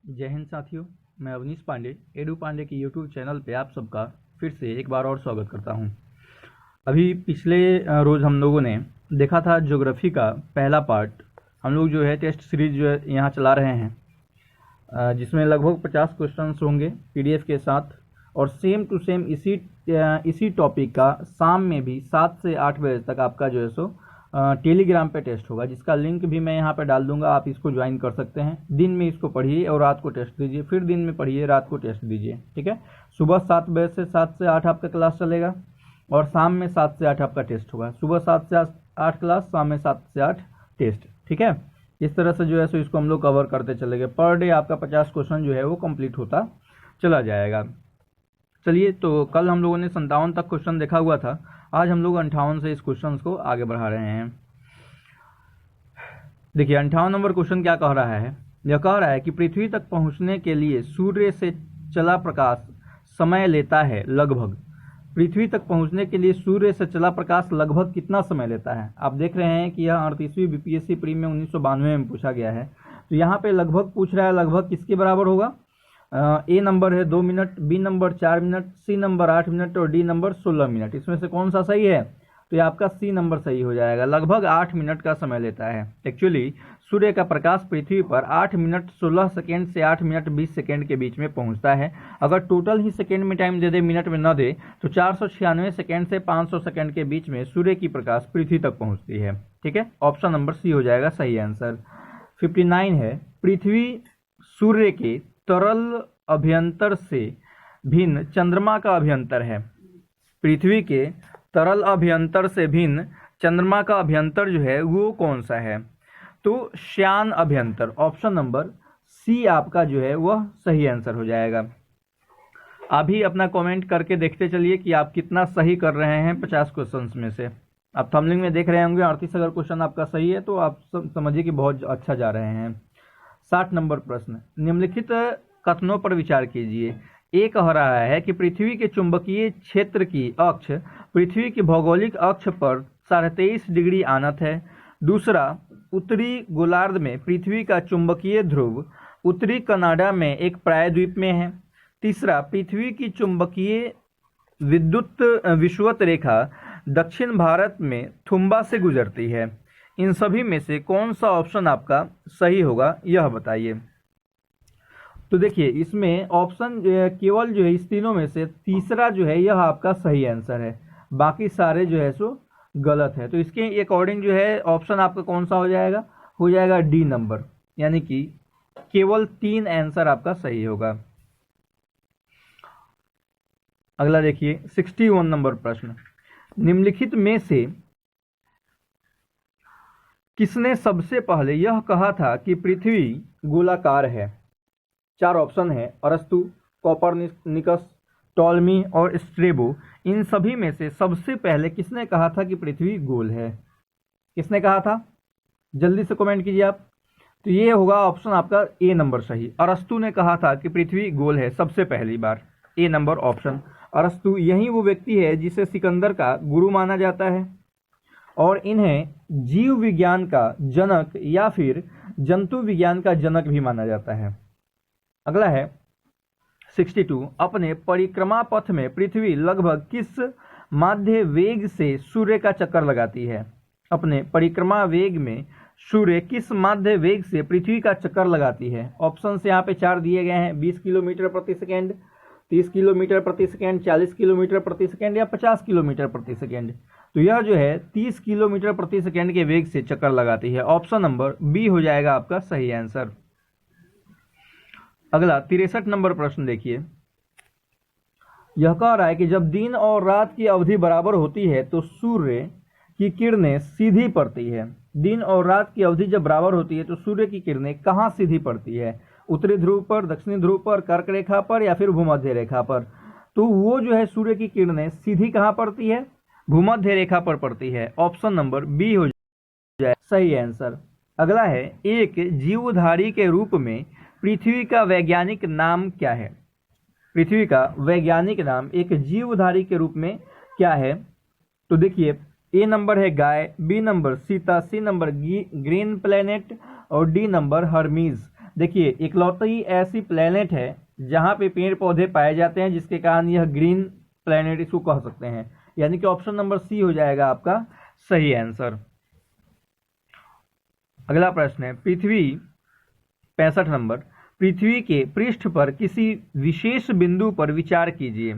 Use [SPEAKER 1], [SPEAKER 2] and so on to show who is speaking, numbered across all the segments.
[SPEAKER 1] जय हिंद साथियों, मैं अवनीश पांडे एडू पांडे की यूट्यूब चैनल पे आप सबका फिर से एक बार और स्वागत करता हूं। अभी पिछले रोज़ हम लोगों ने देखा था ज्योग्राफी का पहला पार्ट। हम लोग जो है टेस्ट सीरीज जो है यहाँ चला रहे हैं, जिसमें लगभग 50 क्वेश्चंस होंगे पीडीएफ के साथ, और सेम टू सेम इसी टॉपिक का शाम में भी 7 से 8 बजे तक आपका जो है सो टेलीग्राम पे टेस्ट होगा, जिसका लिंक भी मैं यहाँ पे डाल दूंगा। आप इसको ज्वाइन कर सकते हैं। दिन में इसको पढ़िए और रात को टेस्ट दीजिए, फिर दिन में पढ़िए, रात को टेस्ट दीजिए। ठीक है, सुबह 7 बजे से 7 से 8 आपका क्लास चलेगा और शाम में 7 से 8 आपका टेस्ट होगा। सुबह 7 से 8 क्लास, शाम में 7 से 8 टेस्ट। ठीक है, इस तरह से जो है सो इसको हम लोग कवर करते चलेंगे। पर डे आपका 50 क्वेश्चन जो है वो कंप्लीट होता चला जाएगा। चलिए, तो कल हम लोगों ने 57 तक क्वेश्चन देखा हुआ था। आज हम लोग 58 से इस क्वेश्चन को आगे बढ़ा रहे हैं। देखिए 58 नंबर क्वेश्चन क्या कह रहा है। यह कह रहा है कि पृथ्वी तक पहुंचने के लिए सूर्य से चला प्रकाश समय लेता है लगभग। पृथ्वी तक पहुंचने के लिए सूर्य से चला प्रकाश लगभग कितना समय लेता है। आप देख रहे हैं कि यह 38वीं बीपीएससी प्री में 1992 में पूछा गया है। तो यहाँ पे लगभग पूछ रहा है, लगभग किसके बराबर होगा। ए नंबर है 2 minute, B number 4 minute, C number 8 minute और डी नंबर 16 मिनट। इसमें से कौन सा सही है? तो ये आपका सी नंबर सही हो जाएगा। लगभग 8 मिनट का समय लेता है। एक्चुअली सूर्य का प्रकाश पृथ्वी पर 8 मिनट 16 सेकेंड से 8 मिनट 20 सेकेंड के बीच में पहुंचता है। अगर टोटल ही सेकेंड में टाइम दे दे, मिनट में न दे, तो 496 सेकेंड से 500 सेकेंड के बीच में सूर्य की प्रकाश पृथ्वी तक पहुंचती है। ठीक है, ऑप्शन नंबर सी हो जाएगा सही आंसर। 59 है, पृथ्वी सूर्य के तरल अभ्यंतर से भिन्न चंद्रमा का अभ्यंतर है। पृथ्वी के तरल अभ्यंतर से भिन्न चंद्रमा का अभ्यंतर जो है वो कौन सा है? तो श्यान अभ्यंतर। ऑप्शन नंबर सी आपका जो है वह सही आंसर हो जाएगा। अभी अपना कमेंट करके देखते चलिए कि आप कितना सही कर रहे हैं 50 क्वेश्चंस में से। आप थंबनेल में देख रहे होंगे 38 अगर क्वेश्चन आपका सही है तो आप समझिए कि बहुत अच्छा जा रहे हैं। 60 नंबर प्रश्न, निम्नलिखित कथनों पर विचार कीजिए। एक कह रहा है कि पृथ्वी के चुंबकीय क्षेत्र की अक्ष पृथ्वी की भौगोलिक अक्ष पर 23.5 डिग्री आनत है। दूसरा, उत्तरी गोलार्ध में पृथ्वी का चुंबकीय ध्रुव उत्तरी कनाडा में एक प्रायद्वीप में है। तीसरा, पृथ्वी की चुंबकीय विद्युत विषुवत रेखा दक्षिण भारत में थुम्बा से गुजरती है। इन सभी में से कौन सा ऑप्शन आपका सही होगा, यह बताइए। तो देखिए इसमें ऑप्शन केवल जो है इस तीनों में से तीसरा जो है यह आपका सही आंसर है, बाकी सारे जो है सो गलत है। तो इसके अकॉर्डिंग जो है ऑप्शन आपका कौन सा हो जाएगा? हो जाएगा डी नंबर, यानी कि केवल 3 आंसर आपका सही होगा। अगला देखिए 61 नंबर प्रश्न, निम्नलिखित में से किसने सबसे पहले यह कहा था कि पृथ्वी गोलाकार है? 4 ऑप्शन है, अरस्तु, कोपरनिकस, टॉलमी और स्ट्रेबो। इन सभी में से सबसे पहले किसने कहा था कि पृथ्वी गोल है? किसने कहा था? जल्दी से कमेंट कीजिए आप। तो ये होगा ऑप्शन आपका ए नंबर सही। अरस्तु ने कहा था कि पृथ्वी गोल है सबसे पहली बार। ए नंबर ऑप्शन अरस्तु। यही वो व्यक्ति है जिसे सिकंदर का गुरु माना जाता है और इन्हें जीव विज्ञान का जनक या फिर जंतु विज्ञान का जनक भी माना जाता है। अगला है 62, अपने परिक्रमा पथ में पृथ्वी लगभग किस माध्य वेग से सूर्य का चक्कर लगाती है? अपने परिक्रमा वेग में सूर्य किस माध्य वेग से पृथ्वी का चक्कर लगाती है? ऑप्शन यहाँ पे 4 दिए गए हैं, 20 किलोमीटर प्रति सेकेंड, 30 किलोमीटर प्रति सेकेंड, 40 किलोमीटर प्रति सेकेंड या 50 किलोमीटर प्रति सेकेंड। तो यह जो है 30 किलोमीटर प्रति सेकेंड के वेग से चक्कर लगाती है। ऑप्शन नंबर बी हो जाएगा आपका सही आंसर। अगला 63 नंबर प्रश्न देखिए, यह कह रहा है कि जब दिन और रात की अवधि बराबर होती है तो सूर्य की किरणें सीधी पड़ती है। दिन और रात की अवधि जब बराबर होती है तो सूर्य की किरणें कहाँ सीधी पड़ती है? उत्तरी ध्रुव पर, दक्षिणी ध्रुव पर, कर्क रेखा पर या फिर भूमध्य रेखा पर? तो वो जो है सूर्य की किरणें सीधी कहाँ पड़ती है? भूमध्य रेखा पर पड़ती है। ऑप्शन नंबर बी हो जाए सही आंसर। अगला है, एक जीवधारी के रूप में पृथ्वी का वैज्ञानिक नाम क्या है? पृथ्वी का वैज्ञानिक नाम एक जीवधारी के रूप में क्या है? तो देखिए ए नंबर है गाय, B number Sita, C number green planet और डी नंबर हर्मीज। देखिए इकलौती ऐसी प्लेनेट है जहां पे पेड़ पौधे पाए जाते हैं, जिसके कारण यह ग्रीन प्लेनेट इसको कह सकते हैं। यानी कि ऑप्शन नंबर सी हो जाएगा आपका सही आंसर। अगला प्रश्न है पृथ्वी 65 नंबर, पृथ्वी के पृष्ठ पर किसी विशेष बिंदु पर विचार कीजिए।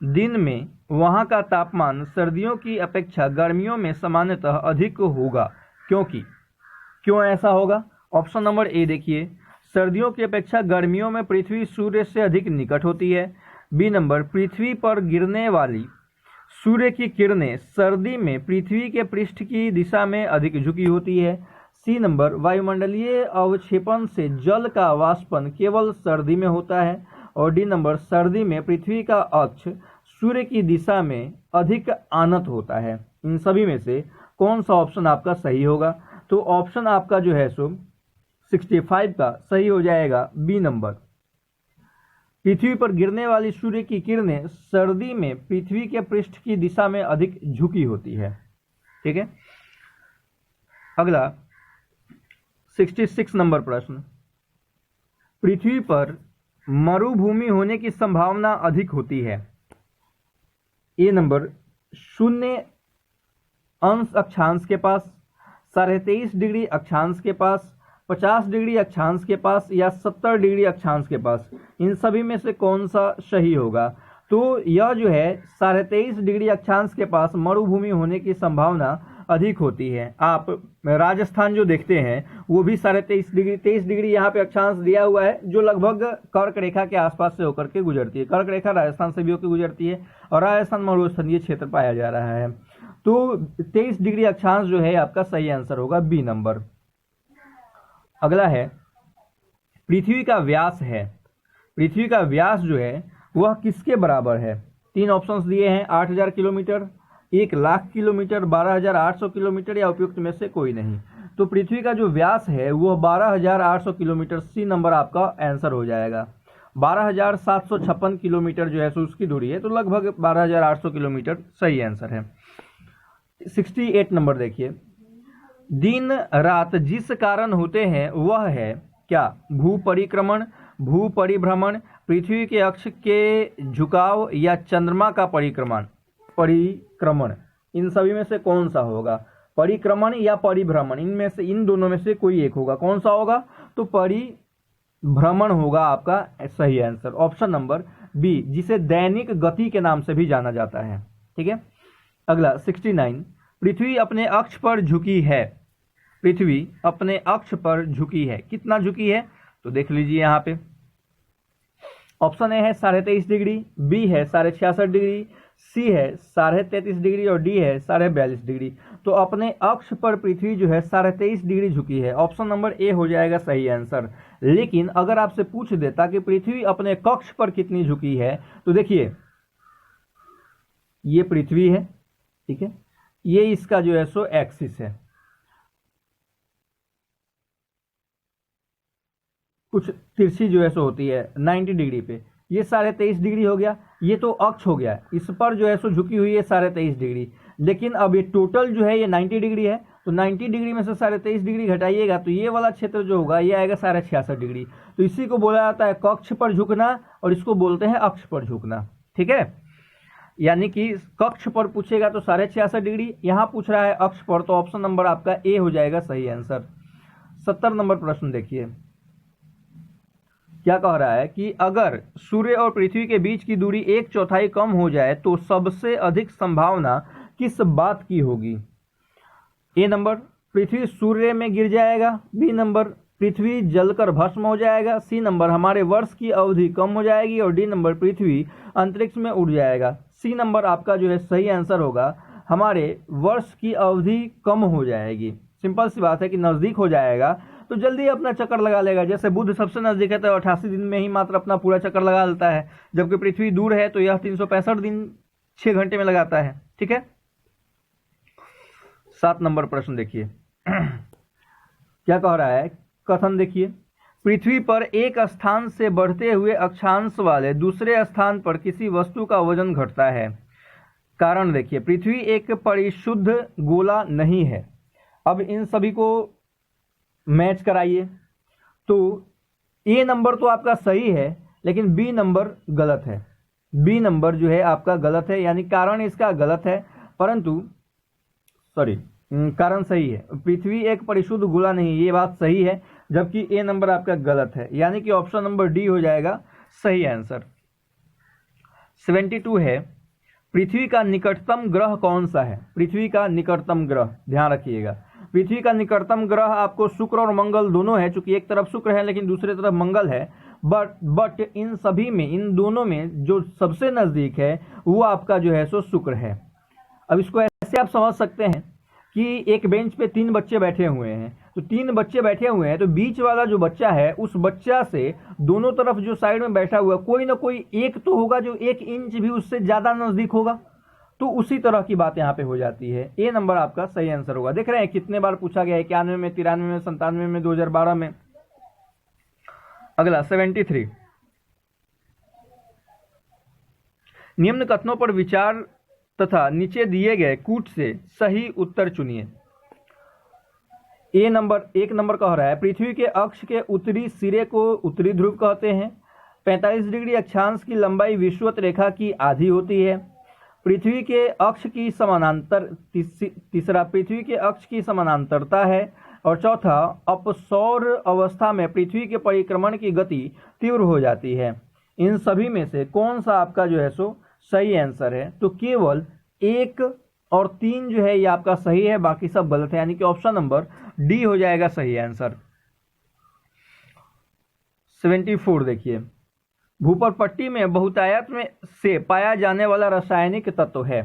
[SPEAKER 1] दिन में वहां का तापमान सर्दियों की अपेक्षा गर्मियों में सामान्यतः अधिक होगा, क्यों ऐसा होगा? ऑप्शन नंबर ए देखिए, सर्दियों की अपेक्षा गर्मियों में पृथ्वी सूर्य से अधिक निकट होती है। बी नंबर, पृथ्वी पर गिरने वाली सूर्य की किरणें सर्दी में पृथ्वी के पृष्ठ की दिशा में अधिक झुकी होती है। सी नंबर, वायुमंडलीय अवक्षेपण से जल का वाष्पन केवल सर्दी में होता है। और डी नंबर, सर्दी में पृथ्वी का अक्ष सूर्य की दिशा में अधिक आनत होता है। इन सभी में से कौन सा ऑप्शन आपका सही होगा? तो ऑप्शन आपका जो है सो 65 का सही हो जाएगा बी नंबर। पृथ्वी पर गिरने वाली सूर्य की किरणें सर्दी में पृथ्वी के पृष्ठ की दिशा में अधिक झुकी होती है। ठीक है, अगला 66 नंबर प्रश्न, पृथ्वी पर मरुभूमि होने की संभावना अधिक होती है। ए नंबर, 0 अक्षांश के पास, 23.5 डिग्री अक्षांश के पास, 50 डिग्री अक्षांश के पास या 70 डिग्री अक्षांश के पास। इन सभी में से कौन सा सही होगा? तो यह जो है 23.5 डिग्री अक्षांश के पास मरुभूमि होने की संभावना अधिक होती है। आप राजस्थान जो देखते हैं वो भी 23 डिग्री यहाँ पे अक्षांश दिया हुआ है, जो लगभग कर्क रेखा के आसपास से होकर के गुजरती है। कर्क रेखा राजस्थान से भी होकर गुजरती है और राजस्थान मरुस्थलीय क्षेत्र पाया जा रहा है। तो 23 डिग्री अक्षांश जो है आपका सही आंसर होगा बी नंबर। अगला है पृथ्वी का व्यास है, पृथ्वी का व्यास जो है वह किसके बराबर है? 3 ऑप्शंस दिए हैं, 8000 किलोमीटर, 1,00,000 किलोमीटर, 12,800 किलोमीटर या उपयुक्त में से कोई नहीं। तो पृथ्वी का जो व्यास है वह 12,800 किलोमीटर, सी नंबर आपका आंसर हो जाएगा। 12,756 किलोमीटर जो है सो उसकी दूरी है, तो लगभग 12,800 किलोमीटर सही आंसर है। 68 नंबर देखिए, दिन रात जिस कारण होते हैं वह है क्या? भू परिक्रमण, भू परिभ्रमण, पृथ्वी के अक्ष के झुकाव या चंद्रमा का परिक्रमण। इन सभी में से कौन सा होगा? परिक्रमण या परिभ्रमण, इनमें से इन दोनों में से कोई एक होगा। कौन सा होगा? तो परिभ्रमण होगा आपका सही आंसर, ऑप्शन नंबर बी, जिसे दैनिक गति के नाम से भी जाना जाता है। ठीक है, अगला 69, पृथ्वी अपने अक्ष पर झुकी है, पृथ्वी अपने अक्ष पर झुकी है, कितना झुकी है? तो देख लीजिए यहाँ पे, ऑप्शन ए है 23.5 डिग्री, बी है 66.5 डिग्री, सी है 33.5 डिग्री और डी है 42.5 डिग्री। तो अपने अक्ष पर पृथ्वी जो है 23.5 डिग्री झुकी है, ऑप्शन नंबर ए हो जाएगा सही आंसर। लेकिन अगर आपसे पूछ देता कि पृथ्वी अपने कक्ष पर कितनी झुकी है, तो देखिए ये पृथ्वी है, ठीक है, ये इसका जो है सो एक्सिस है, कुछ तिरछी जो है सो होती है 90 डिग्री पे, ये 23.5 डिग्री हो गया, ये तो अक्ष हो गया, इस पर जो है सो झुकी हुई है 23.5 डिग्री। लेकिन अब ये टोटल जो है ये 90 डिग्री है, तो 90 डिग्री में से 23.5 डिग्री घटाइएगा तो ये वाला क्षेत्र जो होगा ये आएगा 66.5 डिग्री। तो इसी को बोला जाता है कक्ष पर झुकना और इसको बोलते हैं अक्ष पर झुकना। ठीक है, यानी कि कक्ष पर पूछेगा तो 66.5 डिग्री, यहाँ पूछ रहा है अक्ष पर, तो ऑप्शन नंबर आपका ए हो जाएगा सही आंसर। 70 नंबर प्रश्न देखिए, क्या कह रहा है कि अगर सूर्य और पृथ्वी के बीच की दूरी 1/4 कम हो जाए तो सबसे अधिक संभावना किस बात की होगी? ए नंबर, पृथ्वी सूर्य में गिर जाएगा, बी नंबर, पृथ्वी जलकर भस्म हो जाएगा, सी नंबर, हमारे वर्ष की अवधि कम हो जाएगी और डी नंबर, पृथ्वी अंतरिक्ष में उड़ जाएगा। सी नंबर आपका जो है सही आंसर होगा, हमारे वर्ष की अवधि कम हो जाएगी। सिंपल सी बात है कि नजदीक हो जाएगा तो जल्दी अपना चक्कर लगा लेगा। जैसे बुध सबसे नजदीक है तो 88 दिन में ही मात्र अपना पूरा चक्कर लगा लेता है, जबकि पृथ्वी दूर है तो यह 365 दिन 6 घंटे में लगाता है। ठीक है, 7 नंबर प्रश्न देखिए, क्या कह रहा है, कथन देखिए, पृथ्वी पर एक स्थान से बढ़ते हुए अक्षांश वाले दूसरे स्थान पर किसी वस्तु का वजन घटता है। कारण देखिए, पृथ्वी एक परिशुद्ध गोला नहीं है। अब इन सभी को मैच कराइए, तो ए नंबर तो आपका सही है, लेकिन बी नंबर गलत है। बी नंबर जो है आपका गलत है, यानी कारण इसका गलत है, परंतु कारण सही है। पृथ्वी एक परिशुद्ध गोला नहीं, ये बात सही है, जबकि ए नंबर आपका गलत है, यानी कि ऑप्शन नंबर डी हो जाएगा सही आंसर। 72 है, पृथ्वी का निकटतम ग्रह कौन सा है? पृथ्वी का निकटतम ग्रह, ध्यान रखिएगा, पृथ्वी का निकटतम ग्रह आपको शुक्र और मंगल दोनों है, चूंकि एक तरफ शुक्र है लेकिन दूसरी तरफ मंगल है, बट इन सभी में, इन दोनों में जो सबसे नजदीक है वो आपका जो है सो शुक्र है। अब इसको ऐसे आप समझ सकते हैं कि एक बेंच पे 3 बच्चे बैठे हुए हैं, तो 3 बच्चे बैठे हुए हैं, तो बीच वाला जो बच्चा है उस बच्चा से दोनों तरफ जो साइड में बैठा हुआ कोई ना कोई एक तो होगा जो 1 इंच भी उससे ज्यादा नजदीक होगा, तो उसी तरह की बात यहाँ पे हो जाती है। ए नंबर आपका सही आंसर होगा। देख रहे हैं कितने बार पूछा गया है, 91 में, 93 में, 97 में, 2012 में। अगला 73, निम्न कथनों पर विचार तथा नीचे दिए गए कूट से सही उत्तर चुनिए। एक नंबर कह रहा है, पृथ्वी के अक्ष के उत्तरी सिरे को उत्तरी ध्रुव कहते हैं। 45 डिग्री अक्षांश की लंबाई विषुवत रेखा की आधी होती है। पृथ्वी के अक्ष की समानांतर, तीसरा पृथ्वी के अक्ष की समानांतरता है, और चौथा अपसौर अवस्था में पृथ्वी के परिक्रमण की गति तीव्र हो जाती है। इन सभी में से कौन सा आपका जो है सो सही आंसर है? तो केवल 1 और 3 जो है ये आपका सही है, बाकी सब गलत है, यानी कि ऑप्शन नंबर डी हो जाएगा सही आंसर। 74 देखिए, भूपर्पट्टी में बहुतायत में से पाया जाने वाला रासायनिक तत्व है।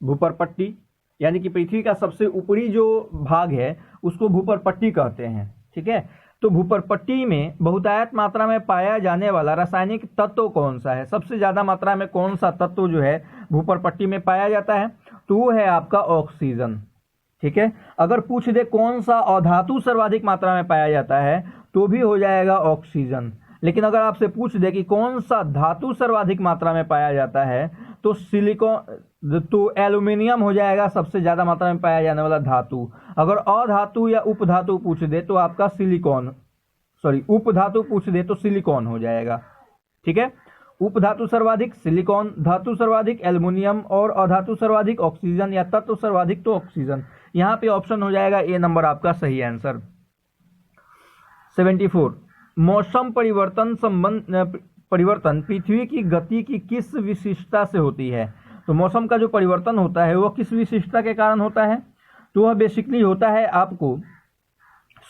[SPEAKER 1] भूपर्पट्टी यानी कि पृथ्वी का सबसे ऊपरी जो भाग है उसको भूपर्पट्टी कहते हैं, ठीक है। तो भूपर्पट्टी में बहुतायत मात्रा में पाया जाने वाला रासायनिक तत्व कौन सा है? सबसे ज्यादा मात्रा में कौन सा तत्व जो है भूपर्पट्टी में पाया जाता है? तो वो है आपका ऑक्सीजन, ठीक है। अगर पूछ दे कौन सा अधातु सर्वाधिक मात्रा में पाया जाता है तो भी हो जाएगा ऑक्सीजन, लेकिन अगर आपसे पूछ दे कि कौन सा धातु सर्वाधिक मात्रा में पाया जाता है तो तो एल्यूमिनियम हो जाएगा सबसे ज्यादा मात्रा में पाया जाने वाला धातु। अगर अधातु या उपधातु पूछ दे तो आपका उपधातु पूछ दे तो सिलिकॉन हो जाएगा, ठीक है। उपधातु सर्वाधिक सिलिकॉन, धातु सर्वाधिक एल्युमिनियम, और अधातु सर्वाधिक ऑक्सीजन, या तत्व सर्वाधिक तो ऑक्सीजन। यहाँ पे ऑप्शन हो जाएगा ए नंबर आपका सही आंसर। 74, मौसम परिवर्तन पृथ्वी की गति की किस विशिष्टता से होती है? तो मौसम का जो परिवर्तन होता है वो किस विशिष्टता के कारण होता है? तो वह बेसिकली होता है आपको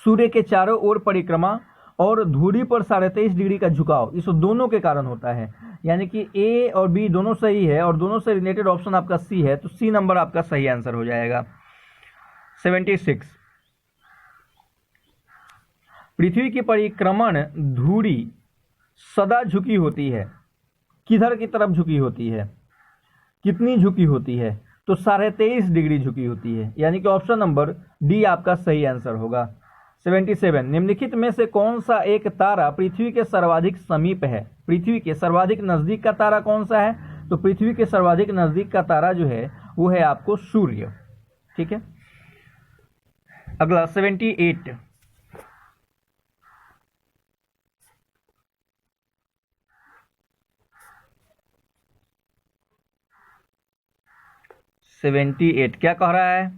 [SPEAKER 1] सूर्य के चारों ओर परिक्रमा और धुरी पर 23.5 डिग्री का झुकाव, इस दोनों के कारण होता है। यानी कि ए और बी दोनों सही है और दोनों से रिलेटेड ऑप्शन आपका सी है, तो सी नंबर आपका सही आंसर हो जाएगा। 76, पृथ्वी की परिक्रमण धुरी सदा झुकी होती है, किधर की तरफ झुकी होती है? कितनी झुकी होती है? तो 23.5 डिग्री झुकी होती है, यानी कि ऑप्शन नंबर डी आपका सही आंसर होगा। 77, निम्नलिखित में से कौन सा एक तारा पृथ्वी के सर्वाधिक समीप है? पृथ्वी के सर्वाधिक नजदीक का तारा कौन सा है? तो पृथ्वी के सर्वाधिक नजदीक का तारा जो है वो है आपको सूर्य, ठीक है। अगला 78, क्या कह रहा है?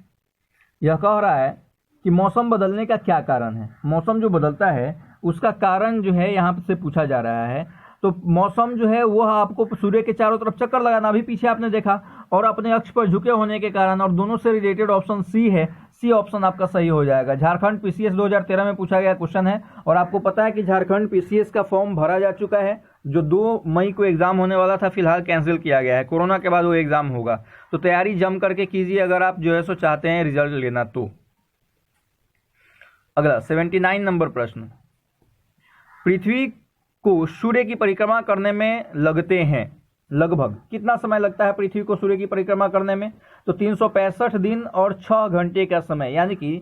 [SPEAKER 1] यह कह रहा है कि मौसम बदलने का क्या कारण है? मौसम जो बदलता है उसका कारण जो है यहाँ से पूछा जा रहा है। तो मौसम जो है वह आपको सूर्य के चारों तरफ चक्कर लगाना, अभी पीछे आपने देखा, और अपने अक्ष पर झुके होने के कारण, और दोनों से रिलेटेड ऑप्शन सी है। सी ऑप्शन आपका सही हो जाएगा। झारखंड पीसीएस 2013 में पूछा गया क्वेश्चन है, और आपको पता है कि झारखंड पीसीएस का फॉर्म भरा जा चुका है। जो 2 मई को एग्जाम होने वाला था फिलहाल कैंसिल किया गया है, कोरोना के बाद वो एग्जाम होगा। तो तैयारी जम करके कीजिए अगर आप जो है सो चाहते हैं रिजल्ट लेना तो। अगला 79 नंबर प्रश्न, पृथ्वी को सूर्य की परिक्रमा करने में लगते हैं लगभग कितना समय लगता है पृथ्वी को सूर्य की परिक्रमा करने में? तो 365 दिन और 6 घंटे का समय, यानी कि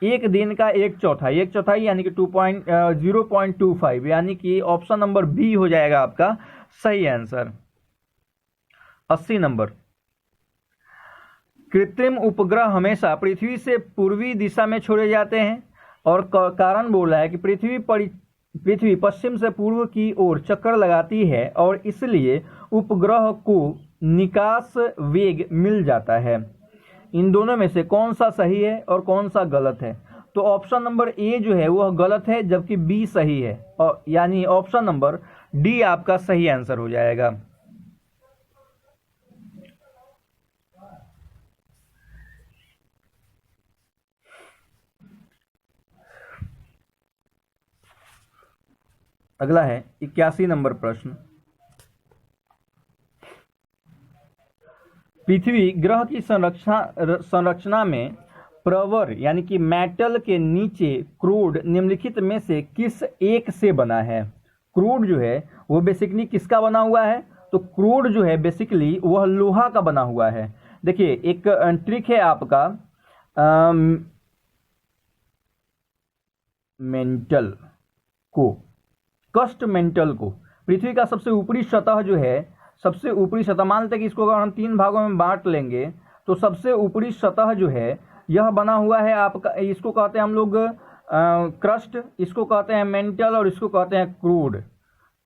[SPEAKER 1] एक दिन का एक चौथाई यानी कि 0.25, यानी कि ऑप्शन नंबर बी हो जाएगा आपका सही आंसर। 80 नंबर, कृत्रिम उपग्रह हमेशा पृथ्वी से पूर्वी दिशा में छोड़े जाते हैं, और कारण बोल रहा है कि पृथ्वी पश्चिम से पूर्व की ओर चक्कर लगाती है और इसलिए उपग्रह को निकास वेग मिल जाता है। इन दोनों में से कौन सा सही है और कौन सा गलत है? तो ऑप्शन नंबर ए जो है वह गलत है, जबकि बी सही है, और यानी ऑप्शन नंबर डी आपका सही आंसर हो जाएगा। अगला है 81 नंबर प्रश्न। पृथ्वी ग्रह की संरचना में प्रवर यानी कि मेटल के नीचे क्रूड निम्नलिखित में से किस एक से बना है? क्रूड जो है वो बेसिकली किसका बना हुआ है? तो क्रूड जो है बेसिकली वह लोहा का बना हुआ है। देखिए एक ट्रिक है आपका, मेंटल को, कस्ट मेंटल को, पृथ्वी का सबसे ऊपरी सतह जो है, सबसे ऊपरी सतह, मान लेते हैं कि इसको अगर हम 3 भागों में बांट लेंगे तो सबसे ऊपरी सतह जो है यह बना हुआ है आपका, इसको कहते हैं हम लोग क्रस्ट, इसको कहते हैं मेंटल और इसको कहते हैं क्रूड,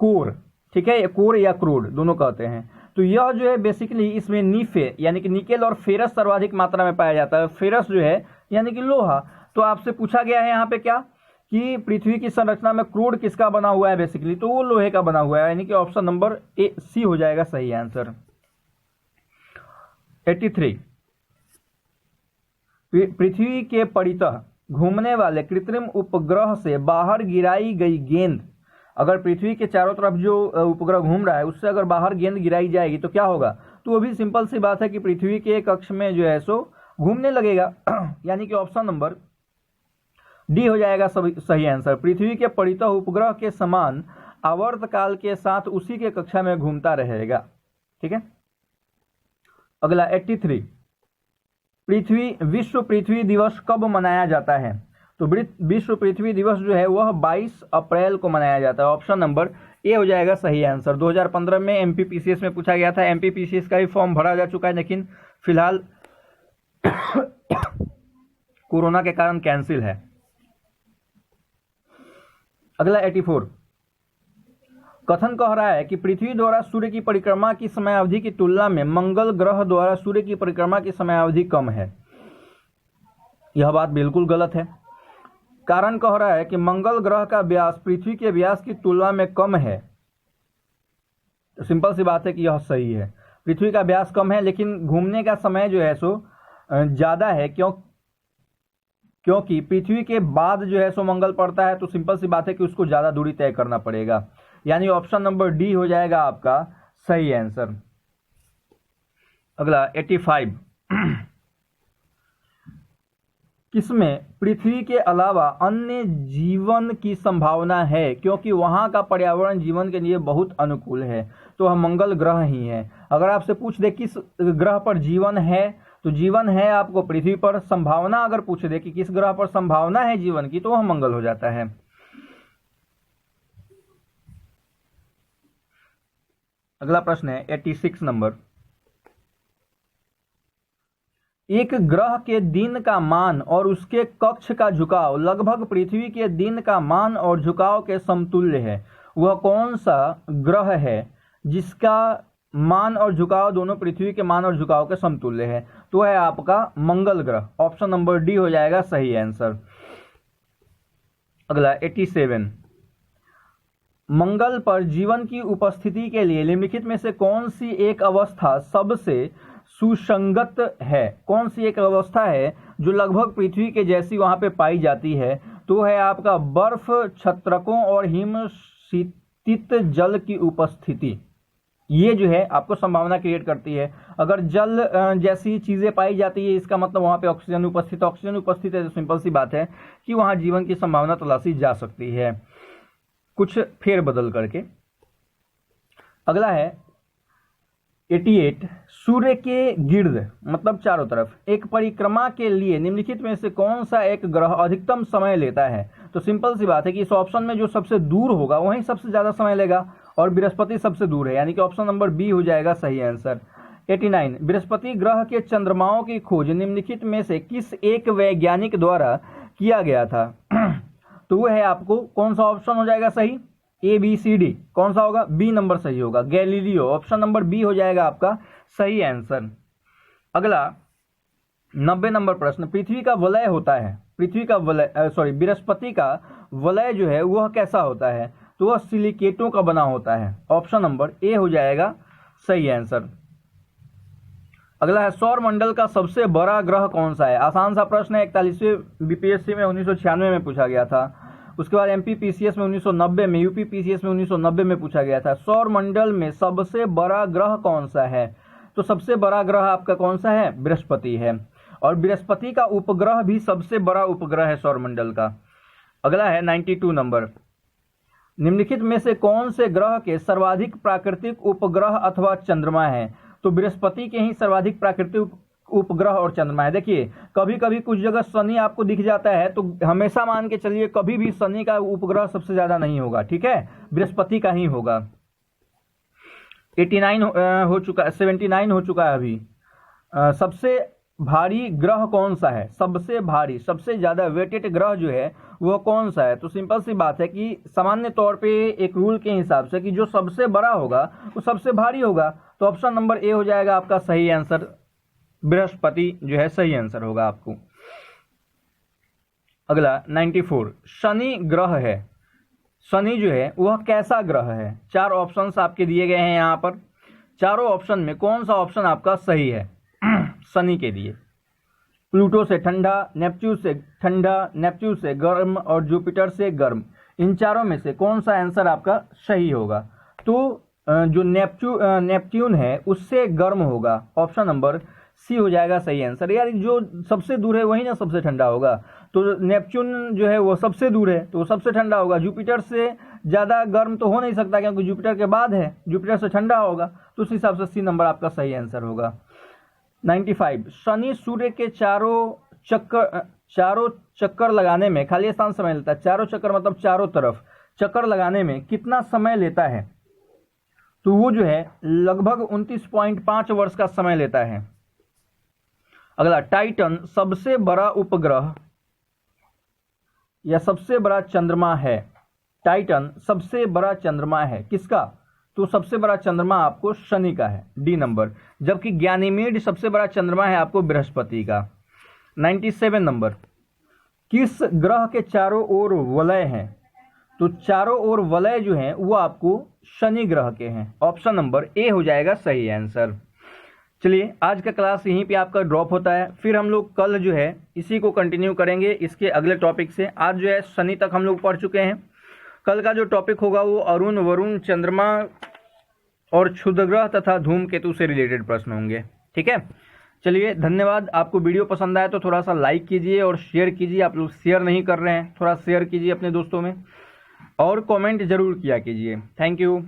[SPEAKER 1] कोर। ठीक है, कोर या क्रूड दोनों कहते हैं। तो यह जो है बेसिकली इसमें नीफे यानी कि निकेल और फेरस सर्वाधिक मात्रा में पाया जाता है। फेरस जो है यानी कि लोहा। तो आपसे पूछा गया है यहाँ पे क्या कि पृथ्वी की संरचना में क्रूड किसका बना हुआ है बेसिकली, तो वो लोहे का बना हुआ है, यानी कि ऑप्शन नंबर ए सी हो जाएगा सही आंसर। 83 पृथ्वी के परितः घूमने वाले कृत्रिम उपग्रह से बाहर गिराई गई गेंद, अगर पृथ्वी के चारों तरफ जो उपग्रह घूम रहा है उससे अगर बाहर गेंद गिराई जाएगी तो क्या होगा? तो वो भी सिंपल सी बात है कि पृथ्वी के कक्ष में जो है सो घूमने लगेगा, यानी कि ऑप्शन नंबर डी हो जाएगा सही आंसर। पृथ्वी के परितः उपग्रह के समान आवर्तकाल के साथ उसी के कक्षा में घूमता रहेगा। ठीक है, अगला 83 विश्व पृथ्वी दिवस कब मनाया जाता है? तो विश्व पृथ्वी दिवस जो है वह 22 अप्रैल को मनाया जाता है। ऑप्शन नंबर ए हो जाएगा सही आंसर। 2015 में एमपीपीसीएस में पूछा गया था। एमपीपीसीएस का भी फॉर्म भरा जा चुका है, लेकिन फिलहाल कोरोना के कारण कैंसिल है। अगला 84 कथन कह रहा है कि पृथ्वी द्वारा सूर्य की परिक्रमा की समयावधि की तुलना में मंगल ग्रह द्वारा सूर्य की परिक्रमा की समयावधि कम है। यह बात बिल्कुल गलत है। कारण कह रहा है कि मंगल ग्रह का व्यास पृथ्वी के व्यास की तुलना में कम है। तो सिंपल सी बात है कि यह सही है, पृथ्वी का व्यास कम है लेकिन घूमने का समय जो है सो ज्यादा है। क्योंकि पृथ्वी के बाद जो है सो मंगल पड़ता है, तो सिंपल सी बात है कि उसको ज्यादा दूरी तय करना पड़ेगा, यानी ऑप्शन नंबर डी हो जाएगा आपका सही आंसर। अगला 85 किसमें पृथ्वी के अलावा अन्य जीवन की संभावना है, क्योंकि वहां का पर्यावरण जीवन के लिए बहुत अनुकूल है? तो वह मंगल ग्रह ही है। अगर आपसे पूछ दे किस ग्रह पर जीवन है, तो जीवन है आपको पृथ्वी पर। संभावना अगर पूछ दे कि किस ग्रह पर संभावना है जीवन की, तो वह मंगल हो जाता है। अगला प्रश्न है 86 नंबर। एक ग्रह के दिन का मान और उसके कक्ष का झुकाव लगभग पृथ्वी के दिन का मान और झुकाव के समतुल्य है। वह कौन सा ग्रह है जिसका मान और झुकाव दोनों पृथ्वी के मान और झुकाव के समतुल्य है? तो है आपका मंगल ग्रह। ऑप्शन नंबर डी हो जाएगा सही आंसर। अगला 87 मंगल पर जीवन की उपस्थिति के लिए निम्नलिखित में से कौन सी एक अवस्था सबसे सुसंगत है? कौन सी एक अवस्था है जो लगभग पृथ्वी के जैसी वहां पे पाई जाती है? तो है आपका बर्फ, छत्रकों और हिमशीतित जल की उपस्थिति। ये जो है आपको संभावना क्रिएट करती है। अगर जल जैसी चीजें पाई जाती है, इसका मतलब वहां पे ऑक्सीजन उपस्थित है, तो सिंपल सी बात है कि वहां जीवन की संभावना तलाशी जा सकती है, कुछ फेर बदल करके। अगला है 88 सूर्य के गिर्द मतलब चारों तरफ एक परिक्रमा के लिए निम्नलिखित में से कौन सा एक ग्रह अधिकतम समय लेता है? तो सिंपल सी बात है कि इस ऑप्शन में जो सबसे दूर होगा वही सबसे ज्यादा समय लेगा, और बृहस्पति सबसे दूर है, यानी कि ऑप्शन नंबर बी हो जाएगा सही आंसर। 89 बृहस्पति ग्रह के चंद्रमाओं की खोज निम्नलिखित में से किस एक वैज्ञानिक द्वारा किया गया था? तो वो है आपको कौन सा ऑप्शन हो जाएगा सही, ए बी सी डी, कौन सा होगा, बी नंबर सही होगा, गैलीलियो, ऑप्शन नंबर बी हो जाएगा आपका सही आंसर। अगला 90 नंबर प्रश्न, पृथ्वी का वलय होता है, पृथ्वी का वलय बृहस्पति का वलय जो है वह कैसा होता है, तो वह सिलिकेटों का बना होता है, ऑप्शन नंबर ए हो जाएगा सही आंसर। अगला है सौर मंडल का सबसे बड़ा ग्रह कौन सा है, आसान सा प्रश्न है, 41वें बीपीएससी में 1996 में पूछा गया था, उसके बाद एमपी पीसीएस में 1990 में, यूपी पीसीएस में 1990 में पूछा गया था। सौर मंडल में सबसे बड़ा ग्रह कौन सा है, तो सबसे बड़ा ग्रह आपका कौन सा है, बृहस्पति है, और बृहस्पति का उपग्रह भी सबसे बड़ा उपग्रह है सौर मंडल का। अगला है 92 नंबर, निम्नलिखित में से कौन से ग्रह के सर्वाधिक प्राकृतिक उपग्रह अथवा चंद्रमा है, तो बृहस्पति के ही सर्वाधिक प्राकृतिक उपग्रह और चंद्रमा है। देखिए कभी कभी कुछ जगह शनि आपको दिख जाता है, तो हमेशा मान के चलिए कभी भी शनि का उपग्रह सबसे ज्यादा नहीं होगा, ठीक है, बृहस्पति का ही होगा। 89 हो चुका, 79 हो चुका है अभी। सबसे भारी ग्रह कौन सा है, सबसे भारी, सबसे ज्यादा वेटेड ग्रह जो है वो कौन सा है, तो सिंपल सी बात है कि सामान्य तौर पे एक रूल के हिसाब से कि जो सबसे बड़ा होगा वो सबसे भारी होगा, तो ऑप्शन नंबर ए हो जाएगा आपका सही आंसर, बृहस्पति जो है सही आंसर होगा आपको। अगला 94, शनि ग्रह है, शनि जो है वह कैसा ग्रह है, 4 ऑप्शंस आपके दिए गए हैं यहाँ पर, चारों ऑप्शन में कौन सा ऑप्शन आपका सही है शनि के लिए, प्लूटो से ठंडा, नेपच्यून से ठंडा, नेपच्यून से गर्म और जुपिटर से गर्म, इन चारों में से कौन सा आंसर आपका सही होगा, तो जो नेपच्यून है उससे गर्म होगा, ऑप्शन नंबर सी हो जाएगा सही आंसर। यार जो सबसे दूर है वही ना सबसे ठंडा होगा, तो नेपच्यून जो है वो सबसे दूर है तो वो सबसे ठंडा होगा, जुपिटर से ज़्यादा गर्म तो हो नहीं सकता क्योंकि जुपिटर के बाद है, जुपिटर से ठंडा होगा, तो उस हिसाब से सी नंबर आपका सही आंसर होगा। 95, शनि सूर्य के चारों चक्कर लगाने में, खाली स्थान समय लेता है, चारों चक्कर मतलब चारों तरफ चक्कर लगाने में कितना समय लेता है, तो वो जो है लगभग 29.5 वर्ष का समय लेता है। अगला, टाइटन सबसे बड़ा उपग्रह या सबसे बड़ा चंद्रमा है, टाइटन सबसे बड़ा चंद्रमा है किसका, तो सबसे बड़ा चंद्रमा आपको शनि का है, डी नंबर, जबकि गैनीमेड सबसे बड़ा चंद्रमा है आपको बृहस्पति का। 97 नंबर, किस ग्रह के चारों ओर वलय हैं, तो चारों ओर वलय जो है वो आपको शनि ग्रह के हैं, ऑप्शन नंबर ए हो जाएगा सही आंसर। चलिए आज का क्लास यहीं पे आपका ड्रॉप होता है, फिर हम लोग कल जो है इसी को कंटिन्यू करेंगे इसके अगले टॉपिक से। आज जो है शनि तक हम लोग पढ़ चुके हैं, कल का जो टॉपिक होगा वो अरुण, वरुण, चंद्रमा और क्षुद्रग्रह तथा धूमकेतु से रिलेटेड प्रश्न होंगे, ठीक है। चलिए धन्यवाद। आपको वीडियो पसंद आए तो थोड़ा सा लाइक कीजिए और शेयर कीजिए, आप लोग शेयर नहीं कर रहे हैं, थोड़ा शेयर कीजिए अपने दोस्तों में, और कमेंट जरूर किया कीजिए। Thank you.